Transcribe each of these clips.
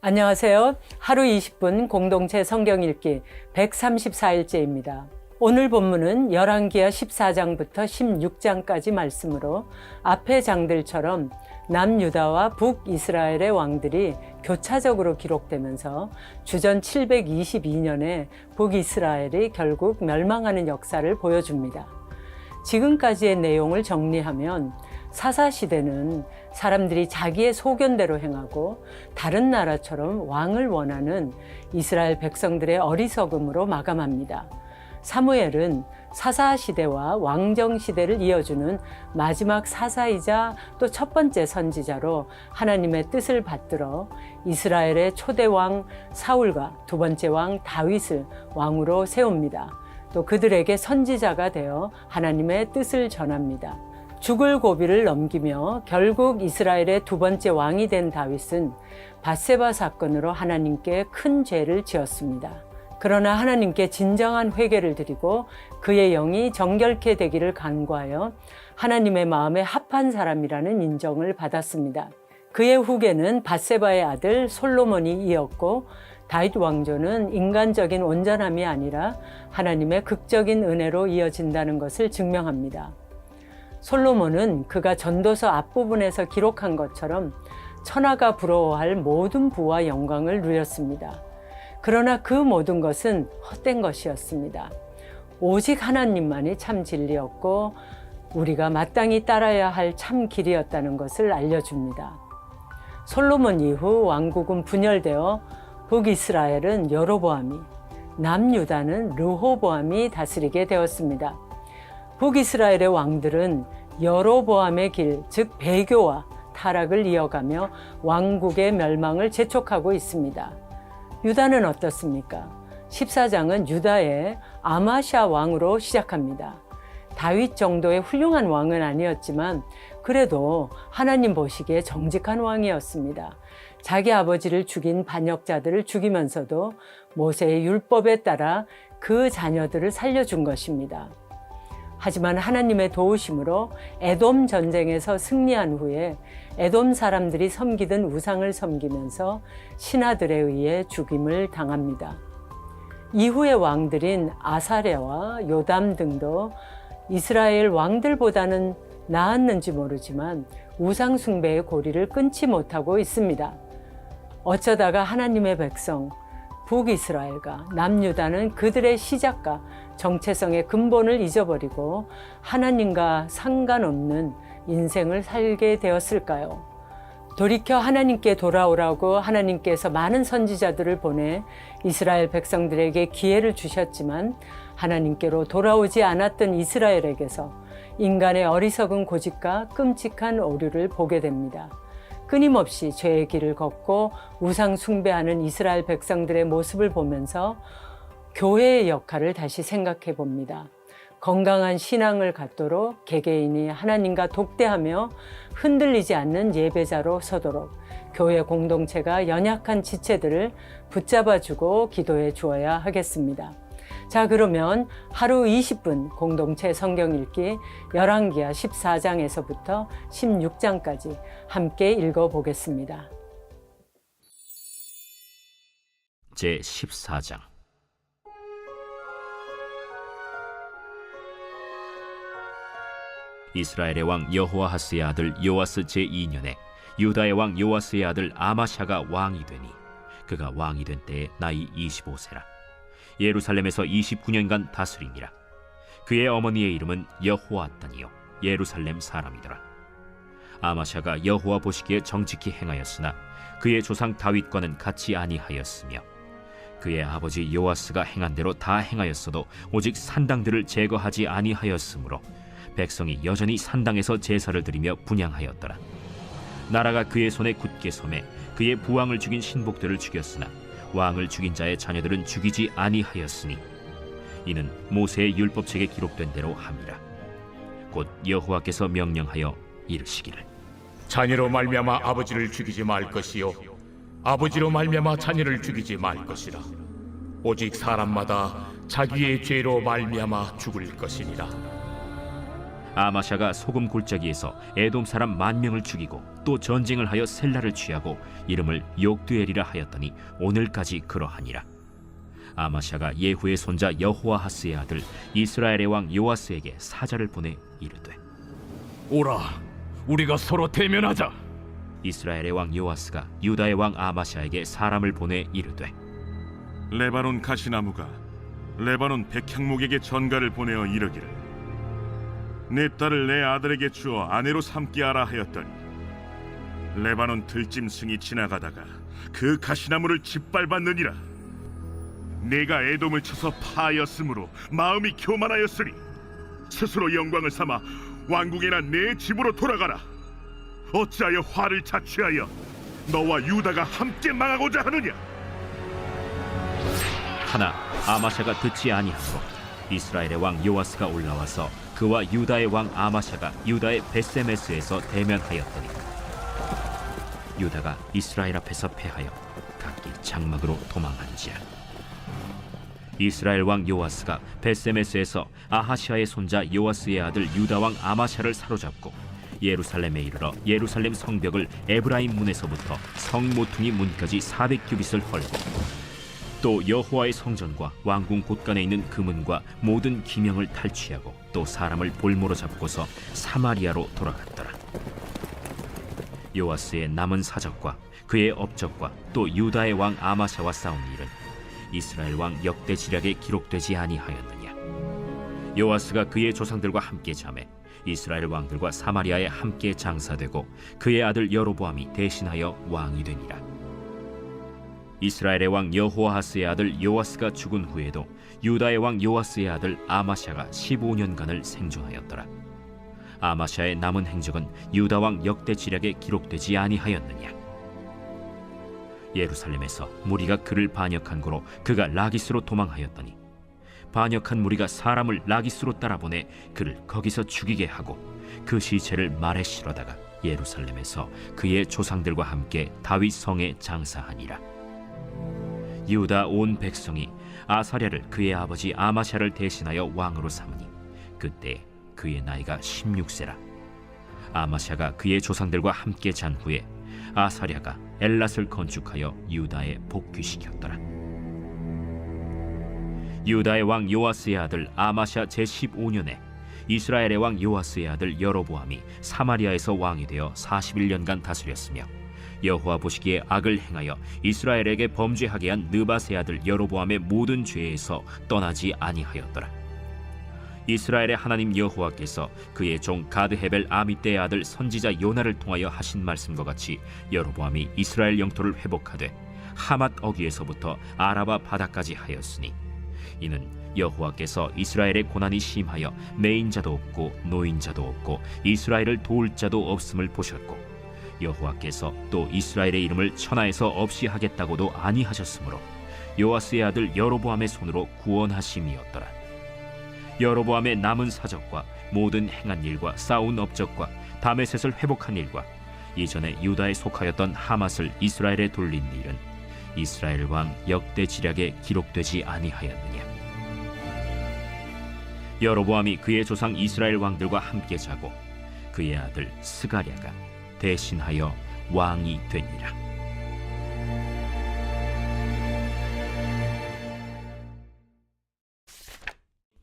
안녕하세요. 하루 20분 공동체 성경 읽기 134일째입니다. 오늘 본문은 열왕기하 14장부터 16장까지 말씀으로 앞의 장들처럼 남유다와 북이스라엘의 왕들이 교차적으로 기록되면서 주전 722년에 북이스라엘이 결국 멸망하는 역사를 보여줍니다. 지금까지의 내용을 정리하면 사사시대는 사람들이 자기의 소견대로 행하고 다른 나라처럼 왕을 원하는 이스라엘 백성들의 어리석음으로 마감합니다. 사무엘은 사사시대와 왕정시대를 이어주는 마지막 사사이자 또 첫 번째 선지자로 하나님의 뜻을 받들어 이스라엘의 초대왕 사울과 두 번째 왕 다윗을 왕으로 세웁니다. 또 그들에게 선지자가 되어 하나님의 뜻을 전합니다. 죽을 고비를 넘기며 결국 이스라엘의 두 번째 왕이 된 다윗은 밧세바 사건으로 하나님께 큰 죄를 지었습니다. 그러나 하나님께 진정한 회개를 드리고 그의 영이 정결케 되기를 간구하여 하나님의 마음에 합한 사람이라는 인정을 받았습니다. 그의 후계는 밧세바의 아들 솔로몬이 이었고 다윗 왕조는 인간적인 온전함이 아니라 하나님의 극적인 은혜로 이어진다는 것을 증명합니다. 솔로몬은 그가 전도서 앞부분에서 기록한 것처럼 천하가 부러워할 모든 부와 영광을 누렸습니다. 그러나 그 모든 것은 헛된 것이었습니다. 오직 하나님만이 참 진리였고 우리가 마땅히 따라야 할 참 길이었다는 것을 알려줍니다. 솔로몬 이후 왕국은 분열되어 북이스라엘은 여로보암이, 남유다는 르호보암이 다스리게 되었습니다. 북이스라엘의 왕들은 여로보암의 길, 즉 배교와 타락을 이어가며 왕국의 멸망을 재촉하고 있습니다. 유다는 어떻습니까? 14장은 유다의 아마샤 왕으로 시작합니다. 다윗 정도의 훌륭한 왕은 아니었지만 그래도 하나님 보시기에 정직한 왕이었습니다. 자기 아버지를 죽인 반역자들을 죽이면서도 모세의 율법에 따라 그 자녀들을 살려준 것입니다. 하지만 하나님의 도우심으로 에돔 전쟁에서 승리한 후에 에돔 사람들이 섬기던 우상을 섬기면서 신하들에 의해 죽임을 당합니다. 이후의 왕들인 아사랴와 요담 등도 이스라엘 왕들보다는 나았는지 모르지만 우상 숭배의 고리를 끊지 못하고 있습니다. 어쩌다가 하나님의 백성 북이스라엘과 남유다는 그들의 시작과 정체성의 근본을 잊어버리고 하나님과 상관없는 인생을 살게 되었을까요? 돌이켜 하나님께 돌아오라고 하나님께서 많은 선지자들을 보내 이스라엘 백성들에게 기회를 주셨지만 하나님께로 돌아오지 않았던 이스라엘에게서 인간의 어리석은 고집과 끔찍한 오류를 보게 됩니다. 끊임없이 죄의 길을 걷고 우상 숭배하는 이스라엘 백성들의 모습을 보면서 교회의 역할을 다시 생각해 봅니다. 건강한 신앙을 갖도록 개개인이 하나님과 독대하며 흔들리지 않는 예배자로 서도록 교회 공동체가 연약한 지체들을 붙잡아주고 기도해 주어야 하겠습니다. 자, 그러면 하루 20분 공동체 성경 읽기 열왕기하 14장에서부터 16장까지 함께 읽어보겠습니다. 제14장 이스라엘의 왕 여호아하스의 아들 요아스 제2년에 유다의 왕 요아스의 아들 아마샤가 왕이 되니 그가 왕이 된 때에 나이 25세라. 예루살렘에서 29년간 다스리니라. 그의 어머니의 이름은 여호아단이요 예루살렘 사람이더라. 아마샤가 여호와 보시기에 정직히 행하였으나 그의 조상 다윗과는 같이 아니하였으며 그의 아버지 요아스가 행한 대로 다 행하였어도 오직 산당들을 제거하지 아니하였으므로 백성이 여전히 산당에서 제사를 드리며 분향하였더라. 나라가 그의 손에 굳게 섬에 그의 부왕을 죽인 신복들을 죽였으나 왕을 죽인 자의 자녀들은 죽이지 아니하였으니 이는 모세의 율법책에 기록된 대로 함이라. 곧 여호와께서 명령하여 이르시기를 자녀로 말미암아 아버지를 죽이지 말 것이요 아버지로 말미암아 자녀를 죽이지 말 것이라. 오직 사람마다 자기의 죄로 말미암아 죽을 것이니라. 아마샤가 소금 골짜기에서 에돔 사람 10,000명을 죽이고 또 전쟁을 하여 셀라를 취하고 이름을 욕두엘이라 하였더니 오늘까지 그러하니라. 아마샤가 예후의 손자 여호아하스의 아들 이스라엘의 왕 요아스에게 사자를 보내 이르되, 오라, 우리가 서로 대면하자. 이스라엘의 왕 요아스가 유다의 왕 아마샤에게 사람을 보내 이르되, 레바논 가시나무가 레바논 백향목에게 전가를 보내어 이르기를, 내 딸을 내 아들에게 주어 아내로 삼게 하라 하였더니 레바논 들짐승이 지나가다가 그 가시나무를 짓밟았느니라. 내가 에돔을 쳐서 파하였으므로 마음이 교만하였으니 스스로 영광을 삼아 왕궁이나 내 집으로 돌아가라. 어찌하여 화를 자취하여 너와 유다가 함께 망하고자 하느냐? 하나 아마샤가 듣지 아니하고 이스라엘의 왕 요아스가 올라와서 그와 유다의 왕 아마샤가 유다의 베세메스에서 대면하였더니 유다가 이스라엘 앞에서 패하여 각기 장막으로 도망한지라. 이스라엘 왕 요아스가 베세메스에서 아하시아의 손자 요아스의 아들 유다 왕 아마샤를 사로잡고 예루살렘에 이르러 예루살렘 성벽을 에브라임 문에서부터 성 모퉁이 문까지 400규빗을 헐고 또 여호와의 성전과 왕궁 곳간에 있는 금은과 모든 기명을 탈취하고 또 사람을 볼모로 잡고서 사마리아로 돌아갔더라. 요아스의 남은 사적과 그의 업적과 또 유다의 왕 아마샤와 싸운 일은 이스라엘 왕 역대 지략에 기록되지 아니하였느냐. 요아스가 그의 조상들과 함께 잠에 이스라엘 왕들과 사마리아에 함께 장사되고 그의 아들 여로보암이 대신하여 왕이 되니라. 이스라엘의 왕 여호아하스의 아들 요아스가 죽은 후에도 유다의 왕 요아스의 아들 아마샤가 15년간을 생존하였더라. 아마샤의 남은 행적은 유다 왕 역대 지략에 기록되지 아니하였느냐. 예루살렘에서 무리가 그를 반역한 고로 그가 라기스로 도망하였더니 반역한 무리가 사람을 라기스로 따라보내 그를 거기서 죽이게 하고 그 시체를 말에 실어다가 예루살렘에서 그의 조상들과 함께 다윗 성에 장사하니라. 유다 온 백성이 아사랴를 그의 아버지 아마샤를 대신하여 왕으로 삼으니 그때 그의 나이가 16세라. 아마샤가 그의 조상들과 함께 잔 후에 아사랴가 엘랏을 건축하여 유다에 복귀시켰더라. 유다의 왕 요아스의 아들 아마샤 제15년에 이스라엘의 왕 요아스의 아들 여로보암이 사마리아에서 왕이 되어 41년간 다스렸으며 여호와 보시기에 악을 행하여 이스라엘에게 범죄하게 한 느밧의 아들 여로보암의 모든 죄에서 떠나지 아니하였더라. 이스라엘의 하나님 여호와께서 그의 종 가드헤벨 아미떼의 아들 선지자 요나를 통하여 하신 말씀과 같이 여로보암이 이스라엘 영토를 회복하되 하맛 어귀에서부터 아라바 바다까지 하였으니 이는 여호와께서 이스라엘의 고난이 심하여 매인자도 없고 노인자도 없고 이스라엘을 도울 자도 없음을 보셨고 여호와께서 또 이스라엘의 이름을 천하에서 없이 하겠다고도 아니하셨으므로 요아스의 아들 여로보암의 손으로 구원하심이었더라. 여로보암의 남은 사적과 모든 행한 일과 싸운 업적과 다메셋을 회복한 일과 이전에 유다에 속하였던 하맛을 이스라엘에 돌린 일은 이스라엘 왕 역대 지략에 기록되지 아니하였느냐. 여로보암이 그의 조상 이스라엘 왕들과 함께 자고 그의 아들 스가랴가 대신하여 왕이 되니라.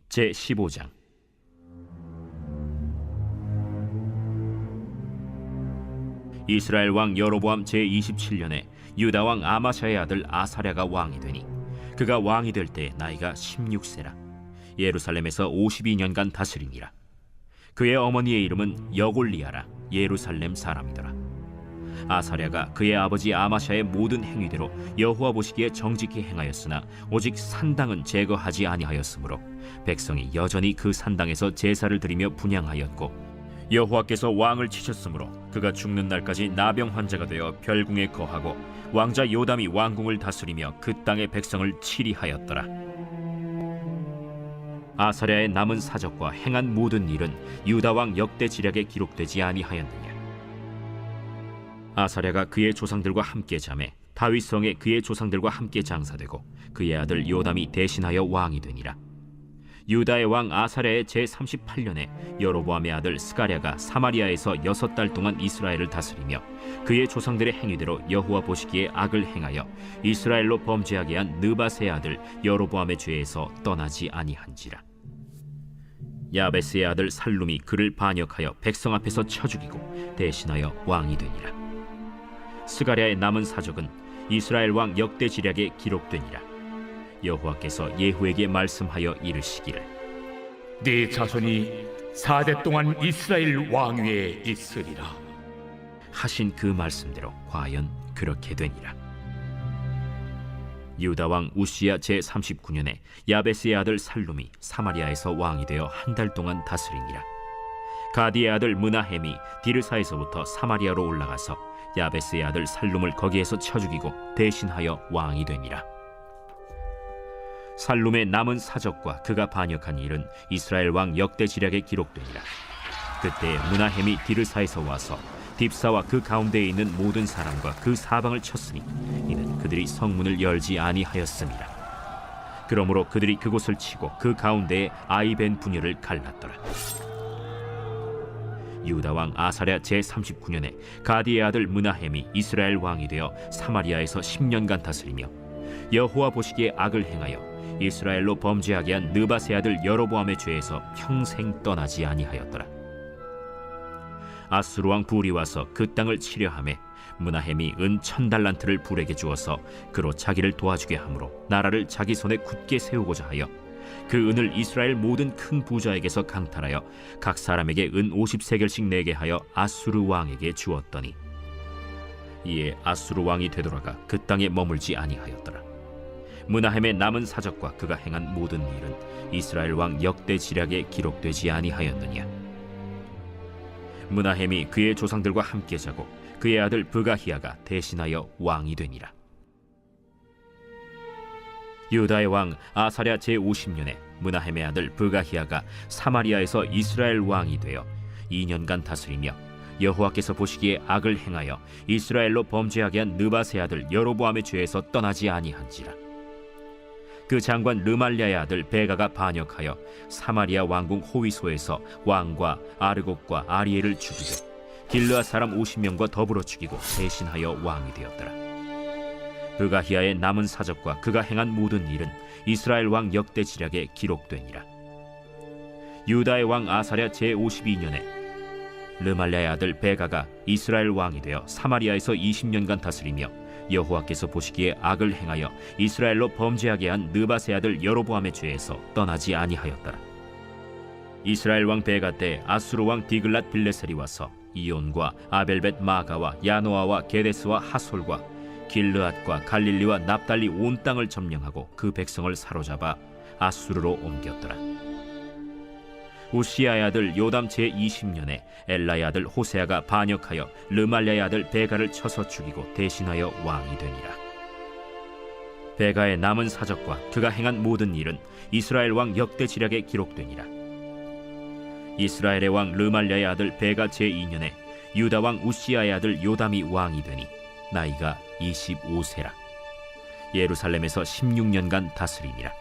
제15장. 이스라엘 왕 여로보암 제27년에 유다 왕 아마샤의 아들 아사랴가 왕이 되니 그가 왕이 될 때 나이가 16세라. 예루살렘에서 52년간 다스리니라. 그의 어머니의 이름은 여골리아라. 예루살렘 사람이더라. 아사랴가 그의 아버지 아마샤의 모든 행위대로 여호와 보시기에 정직히 행하였으나 오직 산당은 제거하지 아니하였으므로 백성이 여전히 그 산당에서 제사를 드리며 분향하였고 여호와께서 왕을 치셨으므로 그가 죽는 날까지 나병 환자가 되어 별궁에 거하고 왕자 요담이 왕궁을 다스리며 그 땅의 백성을 치리하였더라. 아사랴의 남은 사적과 행한 모든 일은 유다 왕 역대 지략에 기록되지 아니하였느냐. 아사랴가 그의 조상들과 함께 잠에 다윗성에 그의 조상들과 함께 장사되고 그의 아들 요담이 대신하여 왕이 되니라. 유다의 왕 아사랴의 제38년에 여로보암의 아들 스가랴가 사마리아에서 6달 동안 이스라엘을 다스리며 그의 조상들의 행위대로 여호와 보시기에 악을 행하여 이스라엘로 범죄하게 한 느밧의 아들 여로보암의 죄에서 떠나지 아니한지라. 야베스의 아들 살룸이 그를 반역하여 백성 앞에서 쳐 죽이고 대신하여 왕이 되니라. 스가랴의 남은 사적은 이스라엘 왕 역대지략에 기록되니라. 여호와께서 예후에게 말씀하여 이르시기를 네 자손이 4대 동안 이스라엘 왕위에 있으리라. 하신 그 말씀대로 과연 그렇게 되니라. 유다 왕 우시야 제39년에 야베스의 아들 살룸이 사마리아에서 왕이 되어 한 달 동안 다스리니라. 가디의 아들 므나헴이 디르사에서부터 사마리아로 올라가서 야베스의 아들 살룸을 거기에서 쳐 죽이고 대신하여 왕이 되니라. 살룸의 남은 사적과 그가 반역한 일은 이스라엘 왕 역대지략에 기록되니라. 그때 므나헴이 디르사에서 와서 딥사와 그 가운데에 있는 모든 사람과 그 사방을 쳤으니 이는 그들이 성문을 열지 아니하였음이라. 그러므로 그들이 그곳을 치고 그 가운데에 아이벤 분열을 갈랐더라. 유다 왕 아사랴 제39년에 가디의 아들 므나헴이 이스라엘 왕이 되어 사마리아에서 10년간 다스리며 여호와 보시기에 악을 행하여 이스라엘로 범죄하게 한 느밧의 아들 여로보암의 죄에서 평생 떠나지 아니하였더라. 아수르 왕 불이 와서 그 땅을 치려 하매 므나헴이 은 1000달란트를 불에게 주어서 그로 자기를 도와주게 하므로 나라를 자기 손에 굳게 세우고자 하여 그 은을 이스라엘 모든 큰 부자에게서 강탈하여 각 사람에게 은 50세겔씩 내게 하여 아수르 왕에게 주었더니 이에 아수르 왕이 되돌아가 그 땅에 머물지 아니하였더라. 므나헴의 남은 사적과 그가 행한 모든 일은 이스라엘 왕 역대지략에 기록되지 아니하였느냐. 므나헴이 그의 조상들과 함께 자고 그의 아들 브가히야가 대신하여 왕이 되니라. 유다의 왕 아사랴 제50년에 므나헴의 아들 브가히야가 사마리아에서 이스라엘 왕이 되어 2년간 다스리며 여호와께서 보시기에 악을 행하여 이스라엘로 범죄하게 한 느밧의 아들 여로보암의 죄에서 떠나지 아니한지라. 그 장관 르말랴의 아들 베가가 반역하여 사마리아 왕궁 호위소에서 왕과 아르곡과 아리엘을 죽이고 길르앗 사람 50명과 더불어 죽이고 대신하여 왕이 되었더라. 브가히야의 남은 사적과 그가 행한 모든 일은 이스라엘 왕 역대지략에 기록되니라. 유다의 왕 아사랴 제52년에 르말랴의 아들 베가가 이스라엘 왕이 되어 사마리아에서 20년간 다스리며 여호와께서 보시기에 악을 행하여 이스라엘로 범죄하게 한 느밧의 아들 여로보암의 죄에서 떠나지 아니하였더라. 이스라엘 왕 베가 때 아수르 왕 디글랏 빌레셀이 와서 이온과 아벨벳 마가와 야노아와 게데스와 하솔과 길르앗과 갈릴리와 납달리 온 땅을 점령하고 그 백성을 사로잡아 아수르로 옮겼더라. 우시야의 아들 요담 제20년에 엘라의 아들 호세아가 반역하여 르말랴의 아들 베가를 쳐서 죽이고 대신하여 왕이 되니라. 베가의 남은 사적과 그가 행한 모든 일은 이스라엘 왕 역대지략에 기록되니라. 이스라엘의 왕 르말랴의 아들 베가 제2년에 유다 왕 우시야의 아들 요담이 왕이 되니 나이가 25세라. 예루살렘에서 16년간 다스리니라.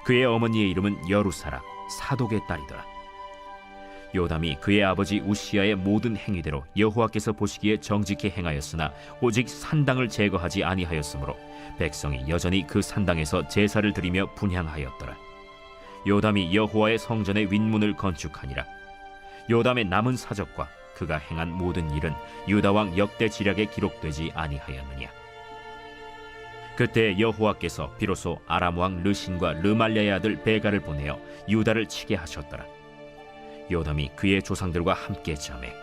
그의 어머니의 이름은 여루사라 사독의 딸이더라. 요담이 그의 아버지 우시야의 모든 행위대로 여호와께서 보시기에 정직히 행하였으나 오직 산당을 제거하지 아니하였으므로 백성이 여전히 그 산당에서 제사를 드리며 분향하였더라. 요담이 여호와의 성전의 윗문을 건축하니라. 요담의 남은 사적과 그가 행한 모든 일은 유다 왕 역대지략에 기록되지 아니하였느냐. 그때 여호와께서 비로소 아람 왕 르신과 르말랴의 아들 베가를 보내어 유다를 치게 하셨더라. 요담이 그의 조상들과 함께 잠에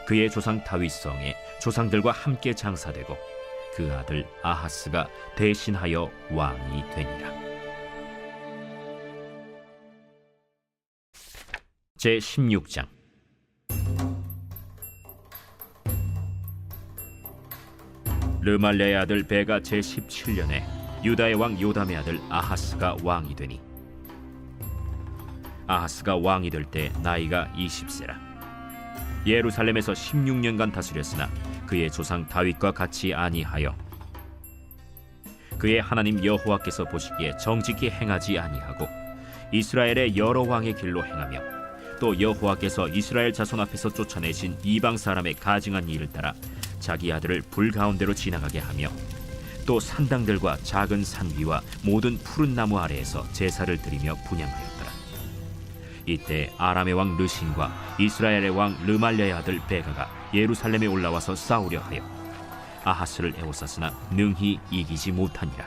그의 조상 다윗성에 조상들과 함께 장사되고 그 아들 아하스가 대신하여 왕이 되니라. 제16장. 르말랴의 아들 베가 제17년에 유다의 왕 요담의 아들 아하스가 왕이 되니 아하스가 왕이 될 때 나이가 20세라. 예루살렘에서 16년간 다스렸으나 그의 조상 다윗과 같이 아니하여 그의 하나님 여호와께서 보시기에 정직히 행하지 아니하고 이스라엘의 여러 왕의 길로 행하며 또 여호와께서 이스라엘 자손 앞에서 쫓아내신 이방 사람의 가증한 일을 따라 자기 아들을 불 가운데로 지나가게 하며 또 산당들과 작은 산 위와 모든 푸른 나무 아래에서 제사를 드리며 분향하였더라. 이때 아람의 왕 르신과 이스라엘의 왕 르말랴의 아들 베가가 예루살렘에 올라와서 싸우려 하여 아하스를 에워쌌으나 능히 이기지 못하니라.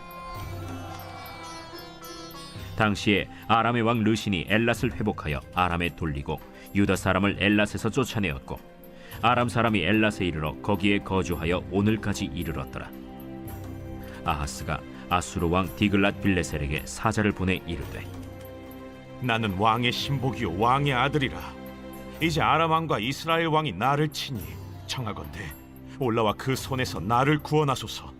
당시에 아람의 왕 르신이 엘랏을 회복하여 아람에 돌리고 유다 사람을 엘랏에서 쫓아내었고 아람 사람이 엘랏에 이르러 거기에 거주하여 오늘까지 이르렀더라. 아하스가 아수르 왕 디글랏 빌레셀에게 사자를 보내 이르되 나는 왕의 신복이요 왕의 아들이라. 이제 아람 왕과 이스라엘 왕이 나를 치니 청하건대 올라와 그 손에서 나를 구원하소서.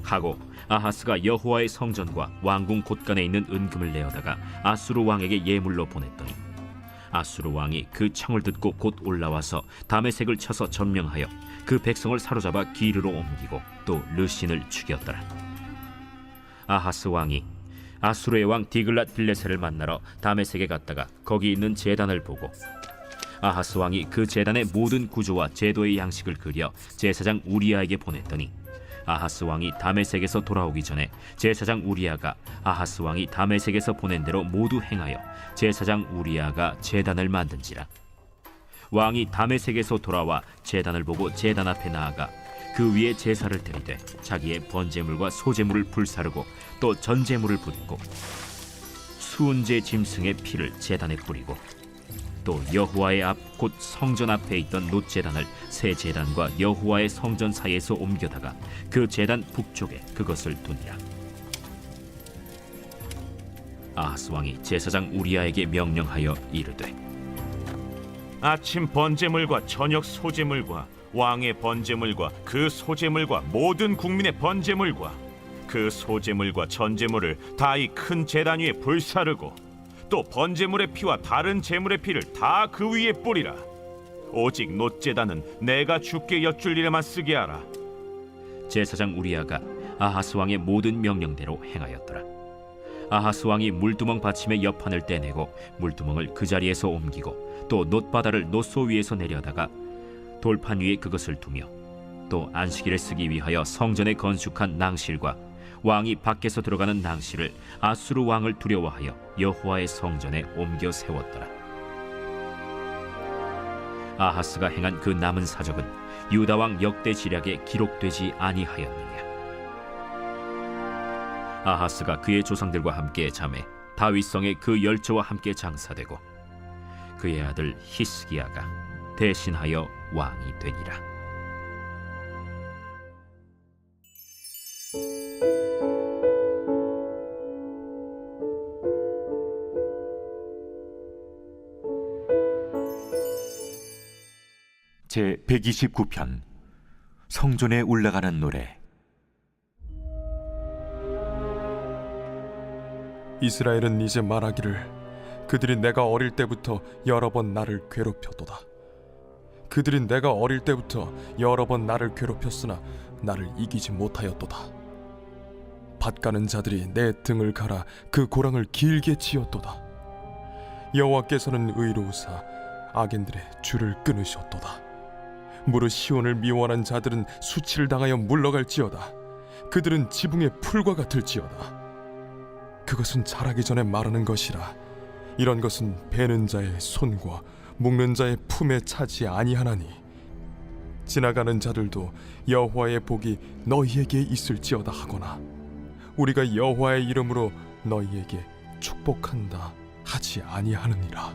하고 아하스가 여호와의 성전과 왕궁 곳간에 있는 은금을 내어다가 아수르 왕에게 예물로 보냈더니 아수르 왕이 그 청을 듣고 곧 올라와서 다메섹을 쳐서 점령하여 그 백성을 사로잡아 기르로 옮기고 또 르신을 죽였더라. 아하스 왕이 아수르의 왕 디글랏 빌레셀을 만나러 다메섹에 갔다가 거기 있는 제단을 보고 아하스 왕이 그 제단의 모든 구조와 제도의 양식을 그려 제사장 우리아에게 보냈더니 아하스 왕이 다메섹에서 돌아오기 전에 제사장 우리아가 아하스 왕이 다메섹에서 보낸 대로 모두 행하여 제사장 우리아가 제단을 만든지라. 왕이 다메섹에서 돌아와 제단을 보고 제단 앞에 나아가 그 위에 제사를 드리되 자기의 번제물과 소제물을 불사르고 또 전제물을 붓고 수은제 짐승의 피를 제단에 뿌리고 또 여호와의 앞 곧 성전 앞에 있던 놋제단을 새 제단과 여호와의 성전 사이에서 옮겨다가 그 제단 북쪽에 그것을 두니라. 아하스 왕이 제사장 우리아에게 명령하여 이르되 아침 번제물과 저녁 소제물과 왕의 번제물과 그 소제물과 모든 국민의 번제물과 그 소제물과 전제물을 다 이 큰 제단 위에 불사르고 또 번제물의 피와 다른 제물의 피를 다 그 위에 뿌리라. 오직 놋제단은 내가 주께 여쭐 일에만 쓰게 하라. 제사장 우리아가 아하스 왕의 모든 명령대로 행하였더라. 아하스 왕이 물두멍 받침의 옆판을 떼내고 물두멍을 그 자리에서 옮기고 또 놋바다를 놋소 위에서 내려다가 돌판 위에 그것을 두며 또 안식일에 쓰기 위하여 성전에 건축한 낭실과 왕이 밖에서 들어가는 낭실을 아수르 왕을 두려워하여 여호와의 성전에 옮겨 세웠더라. 아하스가 행한 그 남은 사적은 유다 왕 역대 지략에 기록되지 아니하였느냐. 아하스가 그의 조상들과 함께 잠에 다윗성에 그 열조와 함께 장사되고 그의 아들 히스기야가 대신하여 왕이 되니라. 제 129편 성전에 올라가는 노래. 이스라엘은 이제 말하기를 그들이 내가 어릴 때부터 여러 번 나를 괴롭혔도다. 그들이 내가 어릴 때부터 여러 번 나를 괴롭혔으나 나를 이기지 못하였도다. 밭가는 자들이 내 등을 갈아 그 고랑을 길게 치었도다. 여호와께서는 의로우사 악인들의 줄을 끊으셨도다. 무릇 시온을 미워하는 자들은 수치를 당하여 물러갈지어다. 그들은 지붕의 풀과 같을지어다. 그것은 자라기 전에 마르는 것이라. 이런 것은 베는 자의 손과 묶는 자의 품에 차지 아니하나니 지나가는 자들도 여호와의 복이 너희에게 있을지어다 하거나 우리가 여호와의 이름으로 너희에게 축복한다 하지 아니하느니라.